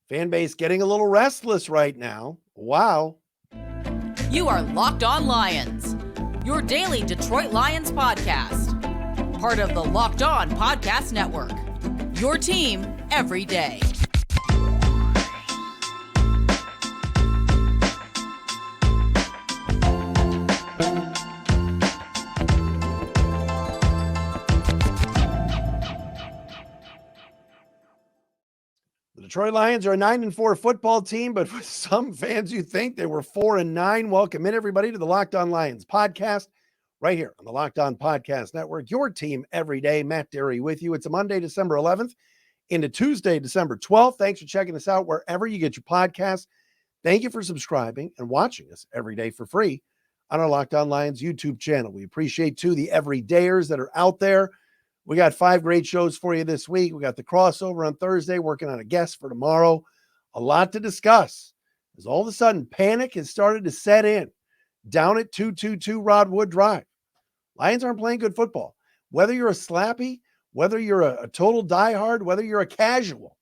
Fan base getting a little restless right now. Wow. You are Locked On Lions, your daily Detroit Lions podcast. Part of the Locked On Podcast Network, your team every day. The Detroit Lions are a 9-4 football team, but for some fans, you think they were 4-9. Welcome in, everybody, to the Locked On Lions podcast, right here on the Locked On Podcast Network. Your team every day. Matt Derry with you. It's a Monday, December 11th, into Tuesday, December 12th. Thanks for checking us out wherever you get your podcasts. Thank you for subscribing and watching us every day for free on our Locked On Lions YouTube channel. We appreciate, too, the everydayers that are out there. We got 5 great shows for you this week. We got the crossover on Thursday, working on a guest for tomorrow. A lot to discuss, as all of a sudden panic has started to set in down at 222 Rodwood Drive. Lions aren't playing good football. Whether you're a slappy, whether you're a total diehard, whether you're a casual,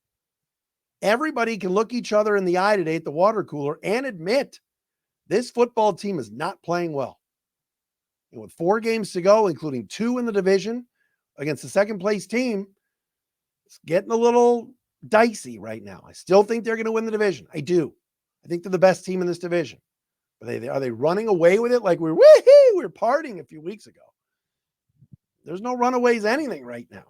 everybody can look each other in the eye today at the water cooler and admit this football team is not playing well. And with 4 games to go, including 2 in the division, against the second place team, it's getting a little dicey right now. I still think they're going to win the division. I do. I think they're the best team in this division. But are they running away with it like we were partying a few weeks ago? There's no runaways anything right now.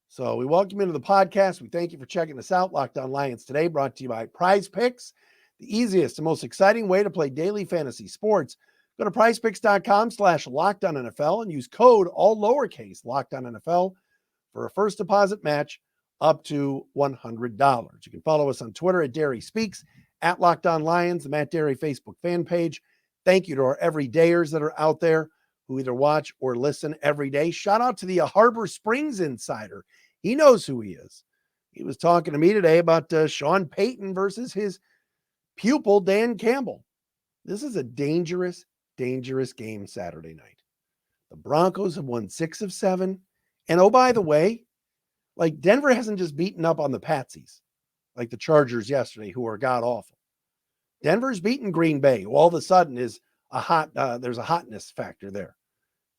So we welcome you to the podcast. We thank you for checking us out. Locked On Lions today, brought to you by PrizePicks, the easiest and most exciting way to play daily fantasy sports. Go to prizepicks.com/LockedOnNFL and use code all lowercase LockedOnNFL for a first deposit match up to $100. You can follow us on Twitter at Derry Speaks, at Locked On Lions, the Matt Derry Facebook fan page. Thank you to our everydayers that are out there who either watch or listen every day. Shout out to the Harbor Springs insider. He knows who he is. He was talking to me today about Sean Payton versus his pupil, Dan Campbell. This is a dangerous game Saturday night. The Broncos have won 6 of 7. And oh, by the way, like Denver hasn't just beaten up on the Patsies like the Chargers yesterday, who are god awful. Denver's beaten Green Bay, who all of a sudden is there's a hotness factor there.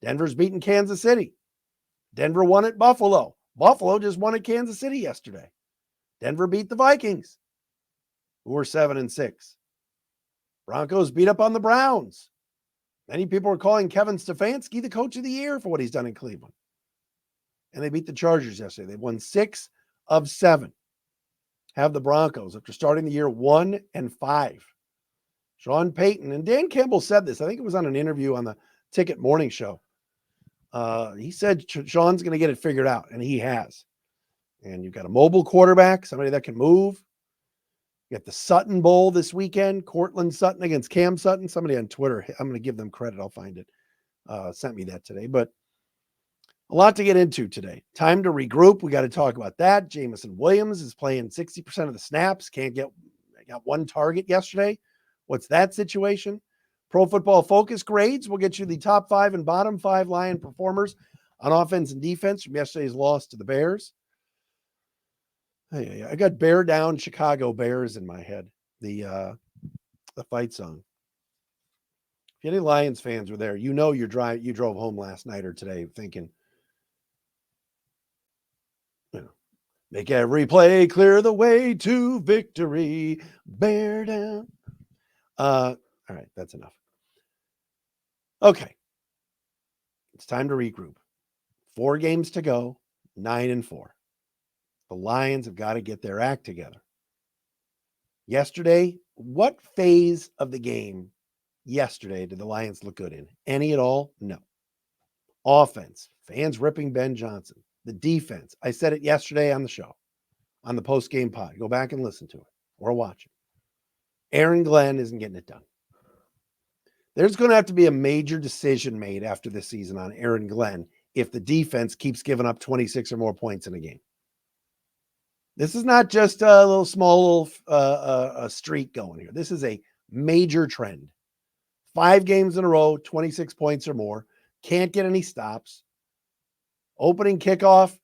Denver's beaten Kansas City. Denver won at Buffalo. Buffalo just won at Kansas City yesterday. Denver beat the Vikings, who are 7-6. Broncos beat up on the Browns. Many people are calling Kevin Stefanski the coach of the year for what he's done in Cleveland. And they beat the Chargers yesterday. They won 6 of 7. Have the Broncos, after starting the year 1-5. Sean Payton, and Dan Campbell said this, I think it was on an interview on the Ticket Morning Show. He said Sean's going to get it figured out, and he has. And you've got a mobile quarterback, somebody that can move. You got the Sutton Bowl this weekend, Cortland Sutton against Cam Sutton. Somebody on Twitter, I'm going to give them credit, I'll find it, sent me that today. But a lot to get into today. Time to regroup. We got to talk about that. Jameson Williams is playing 60% of the snaps. Got 1 target yesterday. What's that situation? Pro Football Focus grades. We'll get you the top 5 and bottom 5 Lion performers on offense and defense from yesterday's loss to the Bears. I got Bear Down Chicago Bears in my head. The fight song. If any Lions fans were there, you drove home last night or today thinking, make every play clear the way to victory. Bear down. All right, that's enough. Okay. It's time to regroup. 4 games to go, 9-4. The Lions have got to get their act together. Yesterday, what phase of the game yesterday did the Lions look good in? Any at all? No. Offense, fans ripping Ben Johnson. The defense, I said it yesterday on the show, on the post-game pod. Go back and listen to it or watch it. Aaron Glenn isn't getting it done. There's going to have to be a major decision made after this season on Aaron Glenn if the defense keeps giving up 26 or more points in a game. This is not just a little small streak going here. This is a major trend. 5 games in a row, 26 points or more. Can't get any stops. Opening kickoff,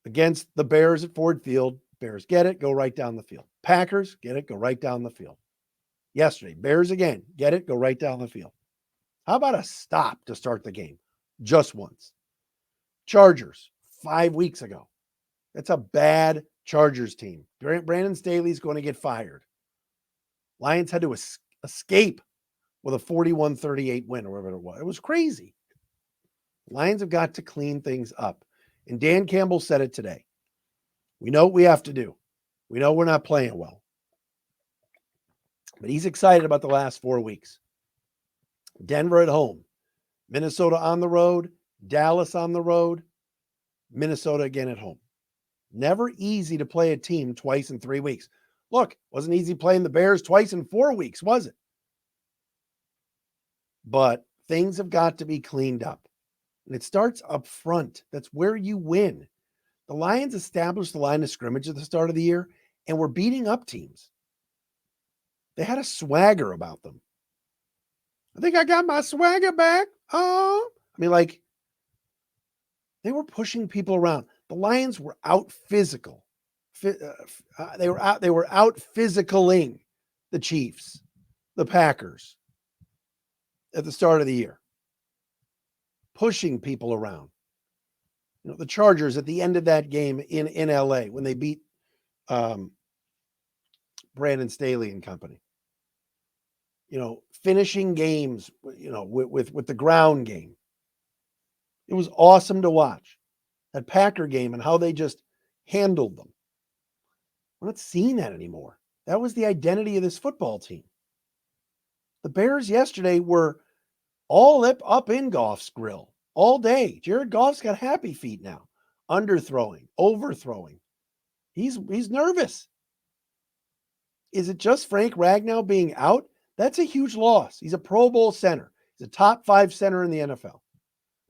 against the Bears at Ford Field, Bears get it, go right down the field. Packers get it, go right down the field. Yesterday, Bears again, get it, go right down the field. How about a stop to start the game? Just once. Chargers, 5 weeks ago. That's a bad Chargers team. Brandon Staley's going to get fired. Lions had to escape with a 41-38 win or whatever it was. It was crazy. Lions have got to clean things up. And Dan Campbell said it today. We know what we have to do. We know we're not playing well. But he's excited about the last 4 weeks. Denver at home, Minnesota on the road, Dallas on the road, Minnesota again at home. Never easy to play a team twice in 3 weeks. Look, wasn't easy playing the Bears twice in 4 weeks, was it? But things have got to be cleaned up. And it starts up front. That's where you win. The Lions established the line of scrimmage at the start of the year and were beating up teams. They had a swagger about them. I think I got my swagger back. Oh, I mean, like, they were pushing people around. The Lions were out physical. They were out physicaling the Chiefs, the Packers at the start of the year, pushing people around. You know, the Chargers at the end of that game in LA when they beat Brandon Staley and company. You know, finishing games, you know, with the ground game. It was awesome to watch. That Packer game and how they just handled them. We're not seeing that anymore. That was the identity of this football team. The Bears yesterday were all up in Goff's grill all day. Jared Goff's got happy feet now. Underthrowing, overthrowing. He's nervous. Is it just Frank Ragnow being out? That's a huge loss. He's a Pro Bowl center. He's a top 5 center in the NFL.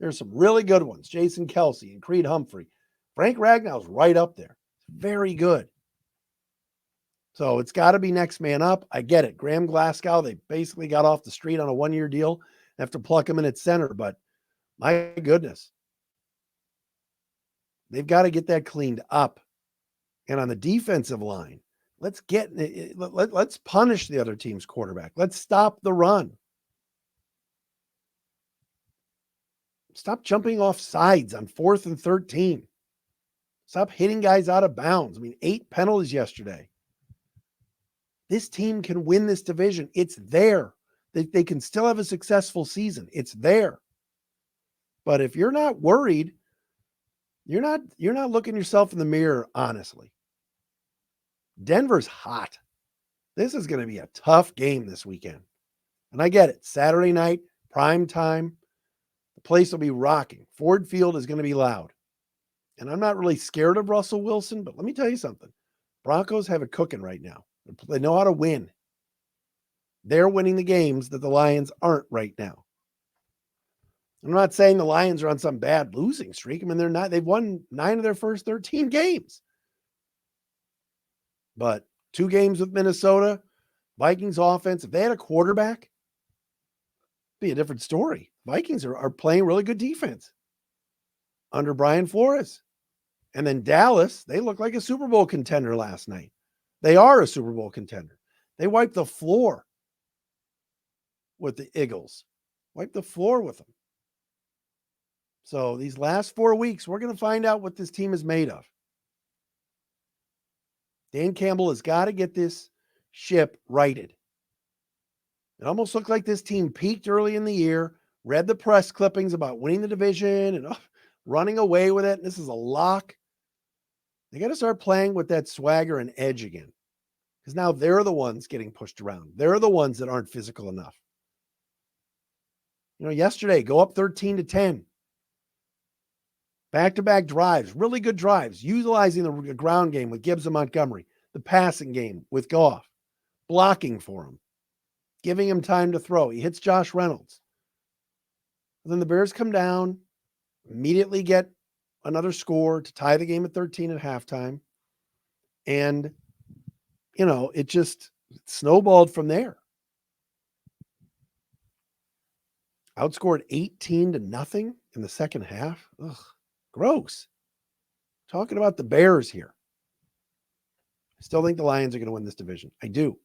There's some really good ones. Jason Kelsey and Creed Humphrey. Frank Ragnow's right up there. Very good. So it's got to be next man up. I get it. Graham Glasgow, they basically got off the street on a 1-year deal. They have to pluck him in at center, but my goodness. They've got to get that cleaned up. And on the defensive line, let's punish the other team's quarterback. Let's stop the run. Stop jumping off sides on 4th and 13. Stop hitting guys out of bounds. I mean, 8 penalties yesterday. This team can win this division. It's there. They can still have a successful season. It's there. But if you're not worried, you're not looking yourself in the mirror, honestly. Denver's hot. This is going to be a tough game this weekend. And I get it. Saturday night, prime time. The place will be rocking. Ford Field is going to be loud. And I'm not really scared of Russell Wilson, but let me tell you something. Broncos have it cooking right now. They know how to win. They're winning the games that the Lions aren't right now. I'm not saying the Lions are on some bad losing streak. I mean, they're not. They've won 9 of their first 13 games. But 2 games with Minnesota, Vikings offense, if they had a quarterback, it'd be a different story. Vikings are playing really good defense under Brian Flores. And then Dallas, they look like a Super Bowl contender last night. They are a Super Bowl contender. They wiped the floor with the Eagles. Wiped the floor with them. So these last 4 weeks, we're going to find out what this team is made of. Dan Campbell has got to get this ship righted. It almost looked like this team peaked early in the year, read the press clippings about winning the division and running away with it. And this is a lock. They got to start playing with that swagger and edge again. Because now they're the ones getting pushed around. They're the ones that aren't physical enough. You know, yesterday, go up 13-10. Back-to-back drives, really good drives, utilizing the ground game with Gibbs and Montgomery, the passing game with Goff, blocking for him, giving him time to throw. He hits Josh Reynolds. And then the Bears come down, immediately get another score to tie the game at 13 at halftime. And, you know, it just snowballed from there. Outscored 18-0 in the second half. Ugh, gross. Talking about the Bears here. Still think the Lions are going to win this division. I do.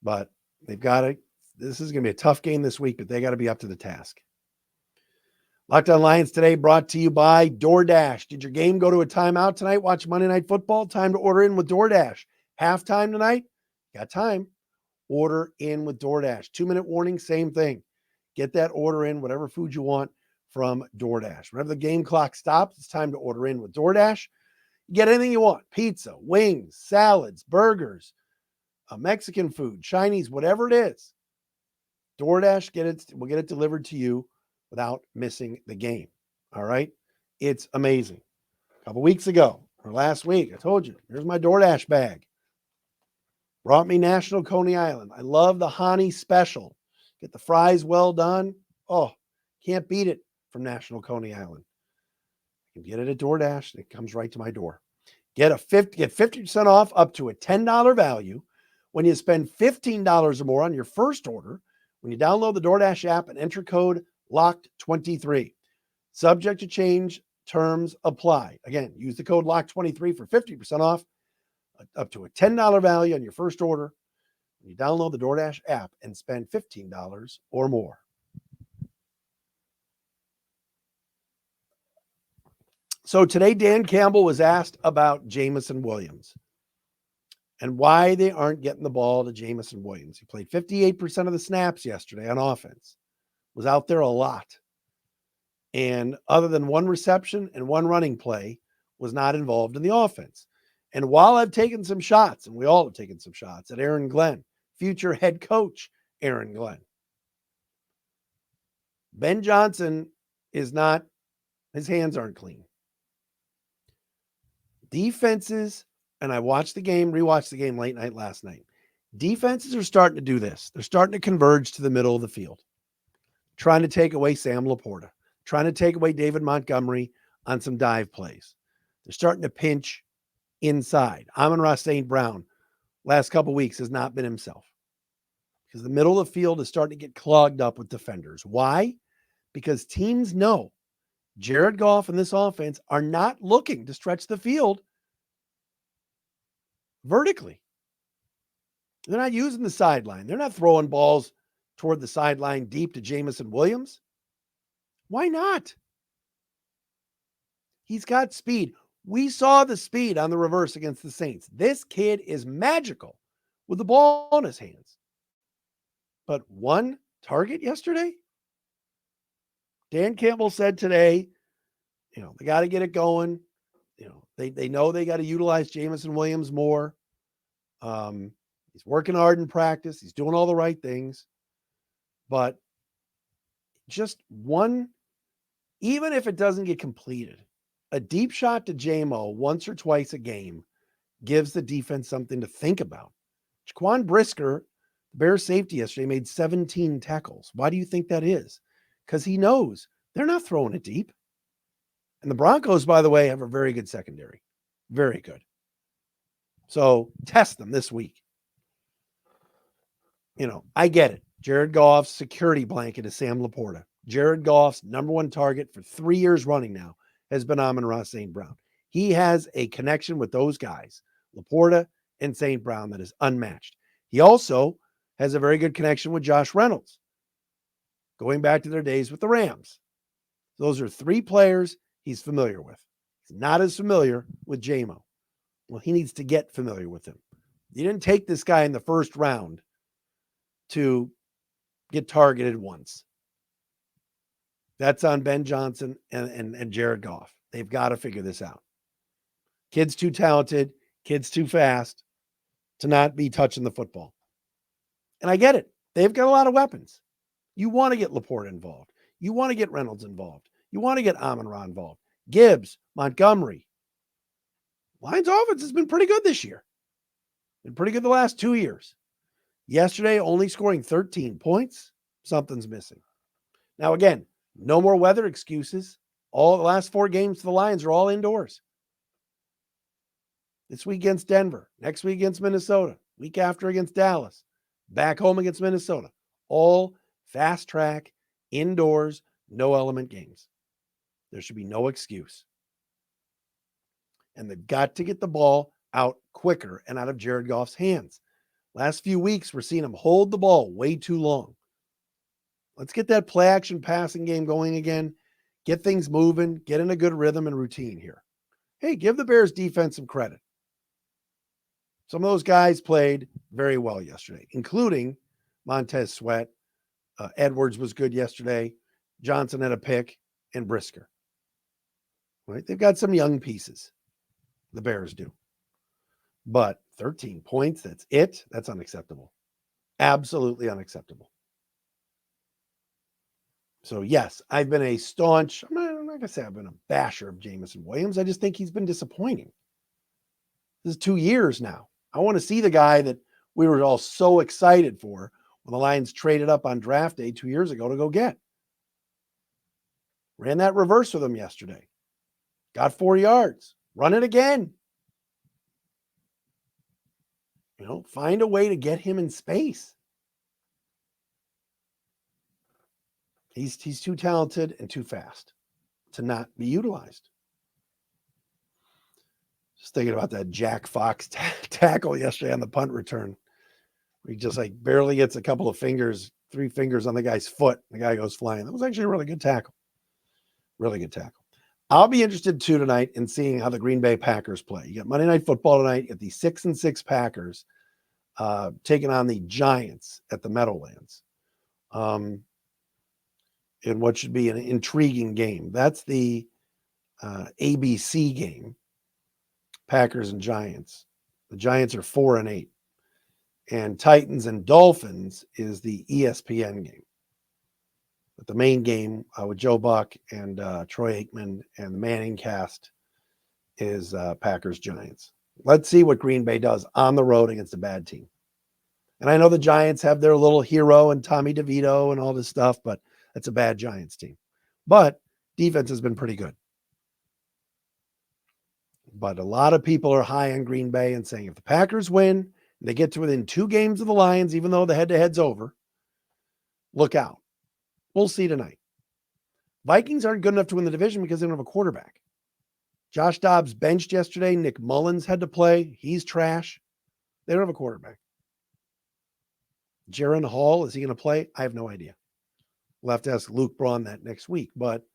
But they've got to, this is going to be a tough game this week, but they got to be up to the task. Locked On Lions today brought to you by DoorDash. Did your game go to a timeout tonight? Watch Monday Night Football? Time to order in with DoorDash. Halftime tonight? Got time. Order in with DoorDash. 2-minute warning, same thing. Get that order in, whatever food you want from DoorDash. Whenever the game clock stops, it's time to order in with DoorDash. Get anything you want. Pizza, wings, salads, burgers, Mexican food, Chinese, whatever it is. DoorDash, we'll get it delivered to you without missing the game. All right? It's amazing. A couple weeks ago, or last week, I told you, here's my DoorDash bag. Brought me National Coney Island. I love the Honey Special. Get the fries well done. Oh, can't beat it from National Coney Island. You can get it at DoorDash. It comes right to my door. Get 50% off up to a $10 value when you spend $15 or more on your first order when you download the DoorDash app and enter code LOCKED23. Subject to change, terms apply. Again, use the code LOCKED23 for 50% off up to a $10 value on your first order when you download the DoorDash app and spend $15 or more. So today, Dan Campbell was asked about Jameson Williams and why they aren't getting the ball to Jameson Williams. He played 58% of the snaps yesterday on offense, was out there a lot. And other than one reception and one running play, was not involved in the offense. And while I've taken some shots, and we all have taken some shots at Aaron Glenn, future head coach Aaron Glenn, Ben Johnson is not, his hands aren't clean. Defenses, and I watched the game, rewatched the game late night last night. Defenses are starting to do this. They're starting to converge to the middle of the field, trying to take away Sam Laporta, trying to take away David Montgomery on some dive plays. They're starting to pinch inside. Amon-Ra St. Brown, last couple of weeks, has not been himself because the middle of the field is starting to get clogged up with defenders. Why? Because teams know Jared Goff and this offense are not looking to stretch the field vertically. They're not using the sideline. They're not throwing balls toward the sideline deep to Jameson Williams. Why not? He's got speed. We saw the speed on the reverse against the Saints. This kid is magical with the ball in his hands. But one target yesterday? Dan Campbell said today, they got to get it going. They know they got to utilize Jameson Williams more. He's working hard in practice. He's doing all the right things. But just one, even if it doesn't get completed, a deep shot to JMO once or twice a game gives the defense something to think about. Jaquan Brisker, Bears safety yesterday, made 17 tackles. Why do you think that is? Because he knows they're not throwing it deep. And the Broncos, by the way, have a very good secondary. Very good. So test them this week. I get it. Jared Goff's security blanket is Sam Laporta. Jared Goff's number one target for 3 years running now has been Amon-Ra St. Brown. He has a connection with those guys, Laporta and St. Brown, that is unmatched. He also has a very good connection with Josh Reynolds, going back to their days with the Rams. Those are three players he's familiar with. He's not as familiar with JMO. Well, he needs to get familiar with him. You didn't take this guy in the first round to get targeted once. That's on Ben Johnson and Jared Goff. They've got to figure this out. Kid's too talented, kid's too fast to not be touching the football. And I get it. They've got a lot of weapons. You want to get Laporta involved. You want to get Reynolds involved. You want to get Amon-Ra involved. Gibbs, Montgomery. Lions offense has been pretty good this year. Been pretty good the last 2 years. Yesterday, only scoring 13 points. Something's missing. Now, again, no more weather excuses. All the last 4 games for the Lions are all indoors. This week against Denver. Next week against Minnesota. Week after against Dallas. Back home against Minnesota. All fast track, indoors, no element games. There should be no excuse. And they've got to get the ball out quicker and out of Jared Goff's hands. Last few weeks, we're seeing him hold the ball way too long. Let's get that play action passing game going again. Get things moving. Get in a good rhythm and routine here. Hey, give the Bears defense some credit. Some of those guys played very well yesterday, including Montez Sweat. Edwards was good yesterday. Johnson had a pick, and Brisker. Right? They've got some young pieces. The Bears do. But 13 points, that's it. That's unacceptable. Absolutely unacceptable. So, yes, I've been a staunch, I'm not going to say I've been a basher of Jameson Williams. I just think he's been disappointing. This is 2 years now. I want to see the guy that we were all so excited for when the Lions traded up on draft day 2 years ago to go get. Ran that reverse with him yesterday. Got 4 yards. Run it again. Find a way to get him in space. He's too talented and too fast to not be utilized. Just thinking about that Jack Fox tackle yesterday on the punt return. He just barely gets a couple of fingers, 3 fingers on the guy's foot. The guy goes flying. That was actually a really good tackle. Really good tackle. I'll be interested too tonight in seeing how the Green Bay Packers play. You got Monday Night Football tonight. You got the 6-6 Packers taking on the Giants at the Meadowlands. In what should be an intriguing game. That's the ABC game. Packers and Giants. The Giants are 4-8. And Titans and Dolphins is the ESPN game. But the main game with Joe Buck and Troy Aikman and the Manning cast is Packers Giants. Let's see what Green Bay does on the road against a bad team. And I know the Giants have their little hero and Tommy DeVito and all this stuff, but that's a bad Giants team. But defense has been pretty good. But a lot of people are high on Green Bay and saying if the Packers win, and they get to within 2 games of the Lions, even though the head-to-head's over, look out. We'll see tonight. Vikings aren't good enough to win the division because they don't have a quarterback. Josh Dobbs benched yesterday. Nick Mullins had to play. He's trash. They don't have a quarterback. Jaron Hall, is he going to play? I have no idea. We'll have to ask Luke Braun that next week, but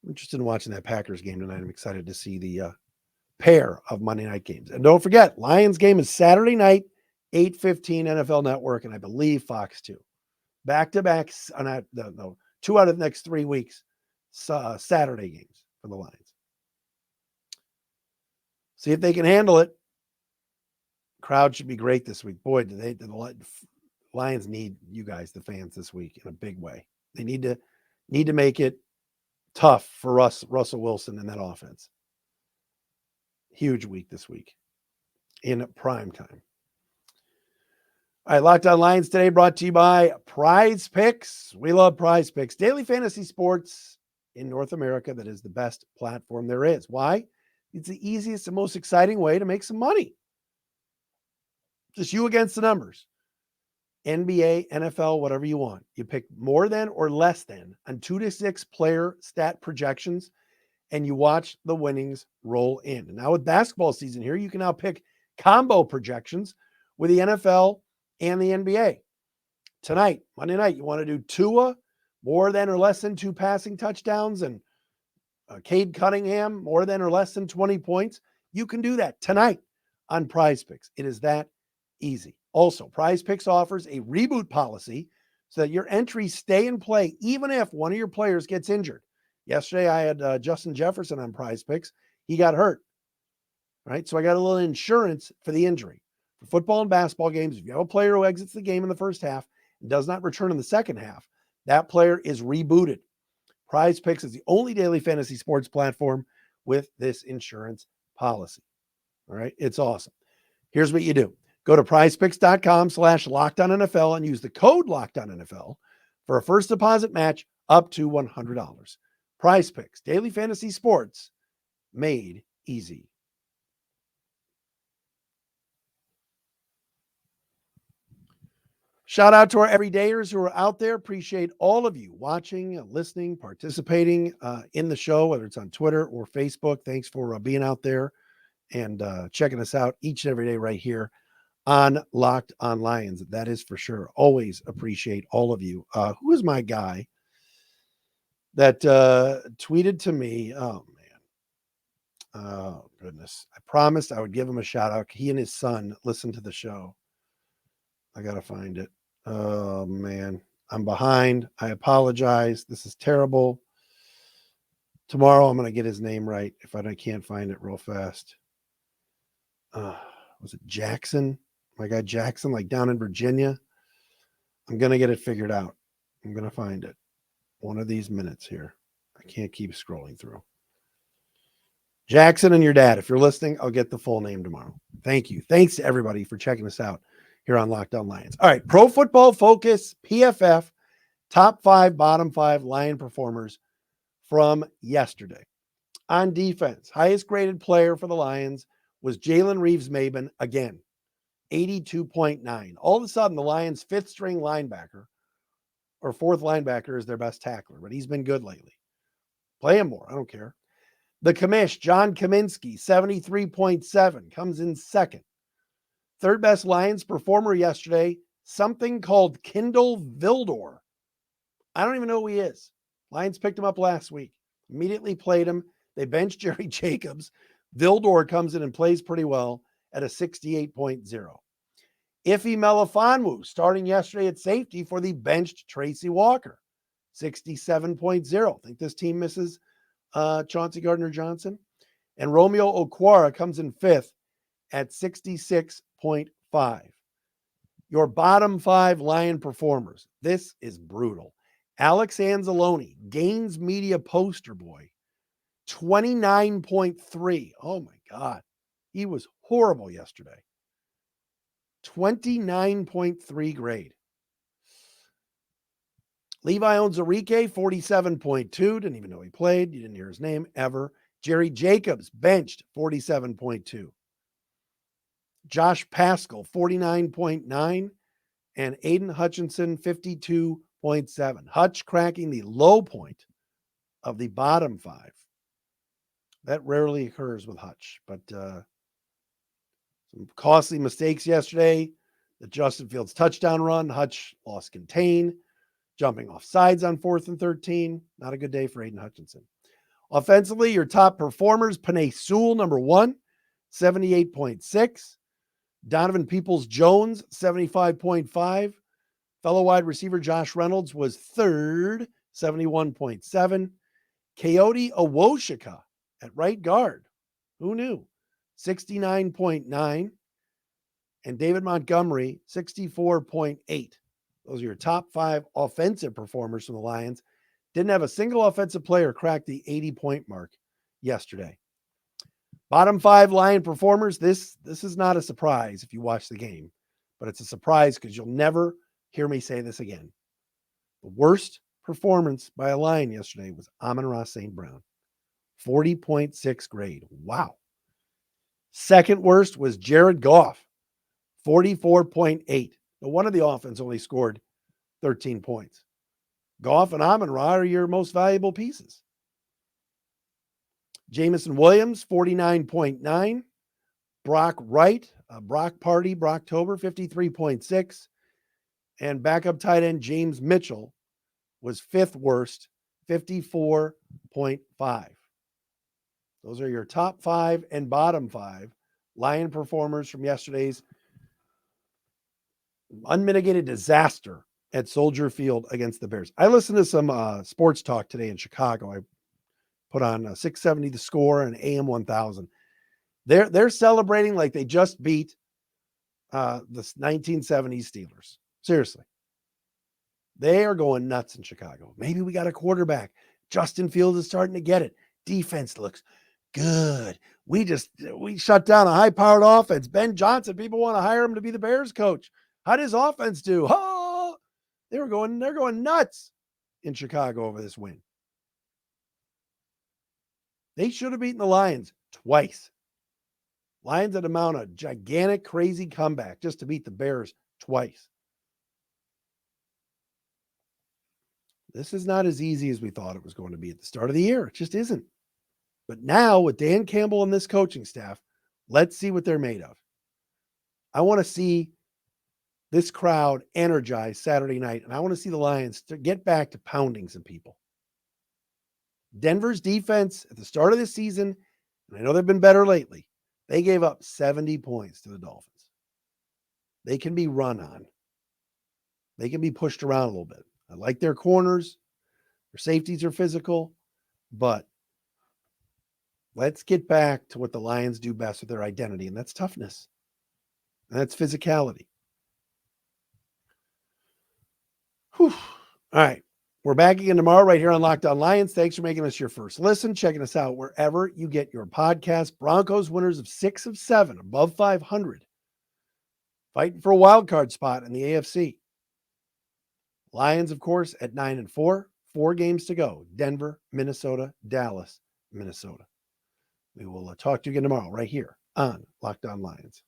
I'm interested in watching that Packers game tonight. I'm excited to see the pair of Monday night games. And don't forget, Lions game is Saturday night, 8:15 NFL Network, and I believe Fox 2. Back-to-back, 2 out of the next 3 weeks, Saturday games for the Lions. See if they can handle it. Crowd should be great this week. Boy, the Lions need you guys, the fans, this week in a big way. They need to make it tough for Russell Wilson and that offense. Huge week this week in prime time. All right, Locked On Lions today brought to you by PrizePicks. We love PrizePicks. Daily fantasy sports in North America that is the best platform there is. Why? It's the easiest and most exciting way to make some money. Just you against the numbers. NBA, NFL, whatever you want. You pick more than or less than on 2 to 6 player stat projections, and you watch the winnings roll in. And now with basketball season here, you can now pick combo projections with the NFL and the NBA. Tonight, Monday night, you want to do Tua, more than or less than 2 passing touchdowns, and Cade Cunningham, more than or less than 20 points. You can do that tonight on PrizePicks. It is that easy. Also, PrizePicks offers a reboot policy so that your entries stay in play even if one of your players gets injured. Yesterday, I had Justin Jefferson on PrizePicks. He got hurt. Right? So I got a little insurance for the injury. For football and basketball games, if you have a player who exits the game in the first half and does not return in the second half, that player is rebooted. PrizePicks is the only daily fantasy sports platform with this insurance policy. All right? It's awesome. Here's what you do. Go to prizepicks.com/LockedOnNFL and use the code LockedOnNFL for a first deposit match up to $100. PrizePicks, daily fantasy sports, made easy. Shout out to our everydayers who are out there. Appreciate all of you watching, listening, participating in the show, whether it's on Twitter or Facebook. Thanks for being out there and checking us out each and every day right here on Locked On Lions. That is for sure. Always appreciate all of you. Who is my guy that tweeted to me? Oh, man. Oh, goodness. I promised I would give him a shout out. He and his son listen to the show. I got to find it. Oh, man. I'm behind. I apologize. This is terrible. Tomorrow I'm going to get his name right if I can't find it real fast. Was it Jackson? My guy Jackson, like down in Virginia. I'm going to get it figured out. I'm going to find it. One of these minutes here. I can't keep scrolling through. Jackson and your dad, if you're listening, I'll get the full name tomorrow. Thank you. Thanks to everybody for checking us out here on Locked On Lions. All right, Pro Football Focus, PFF, top 5, bottom 5 Lion performers from yesterday. On defense, highest graded player for the Lions was Jalen Reeves-Maybin again, 82.9. All of a sudden, the Lions' fifth string linebacker or fourth linebacker is their best tackler, but he's been good lately. Play him more. I don't care. The commish, John Kaminsky, 73.7, comes in second. Third best Lions performer yesterday, something called Kindle Vildor. I don't even know who he is. Lions picked him up last week, immediately played him. They benched Jerry Jacobs. Vildor comes in and plays pretty well at a 68.0. Ife Melifonwu starting yesterday at safety for the benched Tracy Walker, 67.0. Think this team misses Chauncey Gardner-Johnson. And Romeo Okwara comes in fifth at 66.5. Your bottom 5 Lion performers. This is brutal. Alex Anzalone, Gaines Media poster boy, 29.3. Oh my God. He was horrible yesterday. 29.3 grade. Levi Onwuzurike, 47.2. Didn't even know he played. You didn't hear his name ever. Jerry Jacobs, benched, 47.2. Josh Paschal, 49.9. And Aiden Hutchinson, 52.7. Hutch cracking the low point of the bottom 5. That rarely occurs with Hutch, but some costly mistakes yesterday. The Justin Fields touchdown run, Hutch lost contain, jumping off sides on 4th and 13. Not a good day for Aiden Hutchinson. Offensively, your top performers, Penei Sewell, number 1, 78.6. Donovan Peoples-Jones, 75.5. Fellow wide receiver Josh Reynolds was 3rd, 71.7. Coyote Owoshika at right guard. Who knew? 69.9. And David Montgomery, 64.8. Those are your top 5 offensive performers from the Lions. Didn't have a single offensive player crack the 80-point mark yesterday. Bottom 5 Lion performers. This is not a surprise if you watch the game, but it's a surprise because you'll never hear me say this again. The worst performance by a Lion yesterday was Amon-Ra St. Brown, 40.6 grade. Wow. Second worst was Jared Goff, 44.8. No wonder the offense only scored 13 points. Goff and Amon-Ra are your most valuable pieces. Jameson Williams, 49.9. Brock Wright, Brocktober, 53.6. And backup tight end James Mitchell was 5th worst, 54.5. Those are your top 5 and bottom 5 Lion performers from yesterday's unmitigated disaster at Soldier Field against the Bears. I listened to some sports talk today in Chicago. I put on 670 The Score and AM 1000. They're celebrating like they just beat the 1970s Steelers. Seriously. They are going nuts in Chicago. Maybe we got a quarterback. Justin Fields is starting to get it. Defense looks good. We shut down a high-powered offense. Ben Johnson, people want to hire him to be the Bears coach. How does offense do? Oh, they're going nuts in Chicago over this win. They should have beaten the Lions twice. Lions had to mount a gigantic, crazy comeback just to beat the Bears twice. This is not as easy as we thought it was going to be at the start of the year. It just isn't. But now with Dan Campbell and this coaching staff, Let's see what they're made of. I want to see this crowd energized Saturday night, and I want to see the Lions to get back to pounding some people. Denver's defense at the start of the season, and I know they've been better lately, they gave up 70 points to the Dolphins. They can be run on. They can be pushed around a little bit. I like their corners. Their safeties are physical, but let's get back to what the Lions do best with their identity, and that's toughness. And that's physicality. Whew. All right. We're back again tomorrow right here on Locked On Lions. Thanks for making us your first listen, checking us out wherever you get your podcast. Broncos winners of 6 of 7, above 500. Fighting for a wild card spot in the AFC. Lions, of course, at 9-4. 4 games to go. Denver, Minnesota, Dallas, Minnesota. We will talk to you again tomorrow right here on Locked On Lions.